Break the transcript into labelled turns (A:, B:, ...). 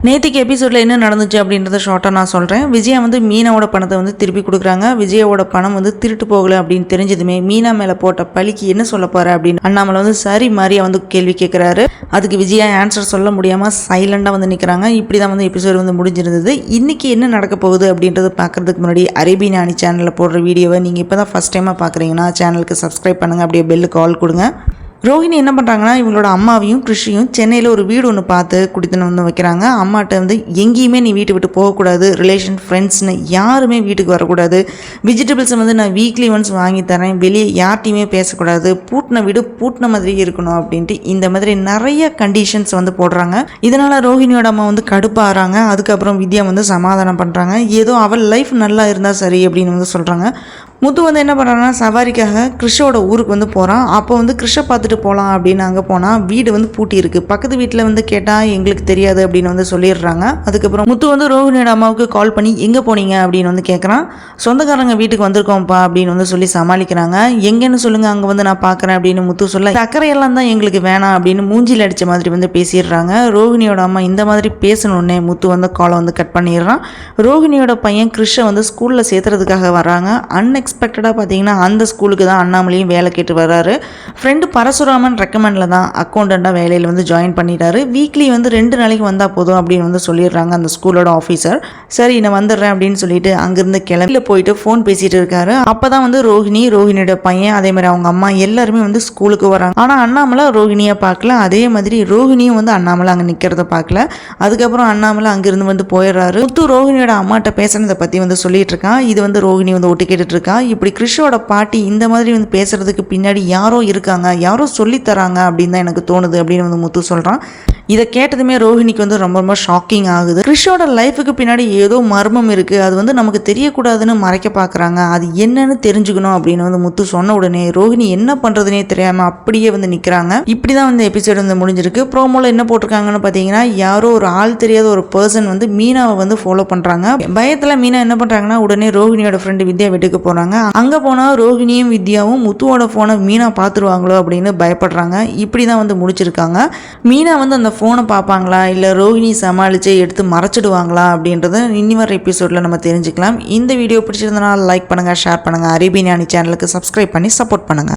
A: நேத்திக்கு எபிசோடில் என்ன நடந்துச்சு அப்படின்றத ஷார்ட்டாக நான் சொல்கிறேன். விஜயா வந்து மீனாவோட பணத்தை வந்து திருப்பி கொடுக்குறாங்க. விஜயாவோட பணம் வந்து திருட்டு போகலை அப்படின்னு தெரிஞ்சதுமே மீனா மேலே போட்ட பழிக்கு என்ன சொல்ல போகிற அப்படின்னு அண்ணாமலை வந்து சரி மாதிரியா வந்து கேள்வி கேட்குறாரு. அதுக்கு விஜயா ஆன்சர் சொல்ல முடியாமல் சைலண்டாக வந்து நிற்கிறாங்க. இப்படி தான் வந்து எபிசோடு வந்து முடிஞ்சிருந்தது. இன்றைக்கி என்ன நடக்க போகுது அப்படின்றத பார்க்குறதுக்கு முன்னாடி அரேபியன் ஆணி சேனலில் போடுற வீடியோவை நீங்கள் இப்போ தான் ஃபஸ்ட் டைமாக பார்க்குறீங்கன்னா சேனலுக்கு சப்ஸ்கிரைப் பண்ணுங்கள், அப்படியே பெல்லு கால் கொடுங்க. ரோஹிணி என்ன பண்ணுறாங்கன்னா இவங்களோட அம்மாவையும் கிருஷியும் சென்னையில் ஒரு வீடு ஒன்று பார்த்து குடித்துன்னு வந்து வைக்கிறாங்க. அம்மாட்ட வந்து எங்கேயுமே நீ வீட்டை விட்டு போகக்கூடாது, ரிலேஷன் ஃப்ரெண்ட்ஸ்னு யாருமே வீட்டுக்கு வரக்கூடாது, வெஜிடபிள்ஸை வந்து நான் வீக்லி ஒன்ஸ் வாங்கி தரேன், வெளியே யார்ட்டையுமே பேசக்கூடாது, பூட்டின வீடு பூட்டின மாதிரி இருக்கணும் அப்படின்ட்டு இந்த மாதிரி நிறைய கண்டிஷன்ஸ் வந்து போடுறாங்க. இதனால் ரோஹிணியோட அம்மா வந்து கடுப்பாகிறாங்க. அதுக்கப்புறம் வித்யா வந்து சமாதானம் பண்ணுறாங்க. ஏதோ அவள் லைஃப் நல்லா இருந்தால் சரி அப்படின்னு வந்து சொல்கிறாங்க. முத்து வந்து என்ன பண்ணுறாங்கன்னா சவாரிக்காக கிருஷோட ஊருக்கு வந்து போகிறான். அப்போ வந்து கிருஷை பார்த்துட்டு போகலாம் அப்படின்னு அங்கே போனால் வீடு வந்து பூட்டி இருக்குது. பக்கத்து வீட்டில் வந்து கேட்டால் எங்களுக்கு தெரியாது அப்படின்னு வந்து சொல்லிடுறாங்க. அதுக்கப்புறம் முத்து வந்து ரோஹிணியோட அம்மாவுக்கு கால் பண்ணி எங்கே போனீங்க அப்படின்னு வந்து கேட்குறான். சொந்தக்காரங்க வீட்டுக்கு வந்திருக்கோம்ப்பா அப்படின்னு வந்து சொல்லி சமாளிக்கிறாங்க. எங்கன்னு சொல்லுங்கள், அங்கே வந்து நான் பார்க்குறேன் அப்படின்னு முத்து சொல்ல சக்கரையெல்லாம் தான் எங்களுக்கு வேணாம் அப்படின்னு மூஞ்சில் அடித்த மாதிரி வந்து பேசிடுறாங்க. ரோஹிணியோட அம்மா இந்த மாதிரி பேசணுன்னே முத்து வந்து காலை வந்து கட் பண்ணிடுறான். ரோஹிணியோட பையன் கிருஷை வந்து ஸ்கூலில் சேர்த்துறதுக்காக வராங்க. எக்ஸ்பெக்டடாக பார்த்தீங்கன்னா அந்த ஸ்கூலுக்கு தான் அண்ணாமலையும் வேலை கேட்டு வர்றாரு. ஃப்ரெண்டு பரசுராமன் ரெக்கமெண்டில் தான் அக்கௌண்டண்ட்டாக வேலையில் வந்து ஜாயின் பண்ணிட்டாரு. வீக்லி வந்து 2 நாளைக்கு வந்தால் போதும் அப்படின்னு வந்து சொல்லிடுறாங்க அந்த ஸ்கூலோட ஆஃபீஸர். சரி நான் வந்துடுறேன் அப்படின்னு சொல்லிட்டு அங்கேருந்து கிளம்பியில் போயிட்டு ஃபோன் பேசிகிட்டு இருக்காரு. அப்போ தான் வந்து ரோஹிணியோட பையன் அதே மாதிரி அவங்க அம்மா எல்லாருமே வந்து ஸ்கூலுக்கு வராங்க. ஆனால் அண்ணாமலை ரோஹிணியை பார்க்கல. அதே மாதிரி ரோஹிணியும் வந்து அண்ணாமலை அங்கே நிற்கிறத பார்க்கல. அதுக்கப்புறம் அண்ணாமலை அங்கேருந்து வந்து போயிடுறாரு. முத்து ரோஹிணியோட அம்மாட்ட பேசுனதை பற்றி வந்து சொல்லிட்டு இருக்கான். இது வந்து ரோஹிணி வந்து ஒட்டு கேட்டுட்டு இருக்கா. இப்படி கிருஷோட பாட்டி இந்த மாதிரி வந்து பேசுறதுக்கு பின்னாடி யாரோ இருக்காங்க, யாரோ சொல்லித்தராங்க அப்படின்னு தான் எனக்கு தோணுது அப்படின்னு வந்து முத்து சொல்கிறான். இதை கேட்டதுமே ரோஹிணிக்கு வந்து ரொம்ப ரொம்ப ஷாக்கிங் ஆகுது. கிருஷோட லைஃபுக்கு பின்னாடி ஏதோ மர்மம் இருக்குது, அது வந்து நமக்கு தெரியக்கூடாதுன்னு மறைக்க பார்க்குறாங்க, அது என்னன்னு தெரிஞ்சுக்கணும் அப்படின்னு வந்து முத்து சொன்ன உடனே ரோஹிணி என்ன பண்ணுறதுனே தெரியாமல் அப்படியே வந்து நிற்கிறாங்க. இப்படி தான் வந்து எபிசோடு வந்து முடிஞ்சிருக்கு. ப்ரோமோவில் என்ன போட்டிருக்காங்கன்னு பார்த்தீங்கன்னா யாரோ ஒரு ஆள் தெரியாத ஒரு பர்சன் வந்து மீனாவை வந்து ஃபாலோ பண்ணுறாங்க. பயத்தில் மீனா என்ன பண்ணுறாங்கன்னா உடனே ரோஹிணியோட ஃப்ரெண்டு வித்யா வீட்டுக்கு போகிறாங்க. அங்கே போனால் ரோஹிணியும் வித்யாவும் முத்துவோட ஃபோனை மீனா பார்த்துருவாங்களோ அப்படின்னு பயப்படுறாங்க. இப்படி தான் வந்து முடிச்சிருக்காங்க. மீனா வந்து அந்த ஃபோனை பார்ப்பாங்களா இல்லை ரோஹிணி சமாளித்து எடுத்து மறைச்சிடுவாங்களா அப்படின்றத இனி வர எபிசோடில் நம்ம தெரிஞ்சுக்கலாம். இந்த வீடியோ பிடிச்சிருந்தனால லைக் பண்ணுங்கள், ஷேர் பண்ணுங்கள், அரேபியன் ஆணி சேனலுக்கு சப்ஸ்கிரைப் பண்ணி சப்போர்ட் பண்ணுங்கள்.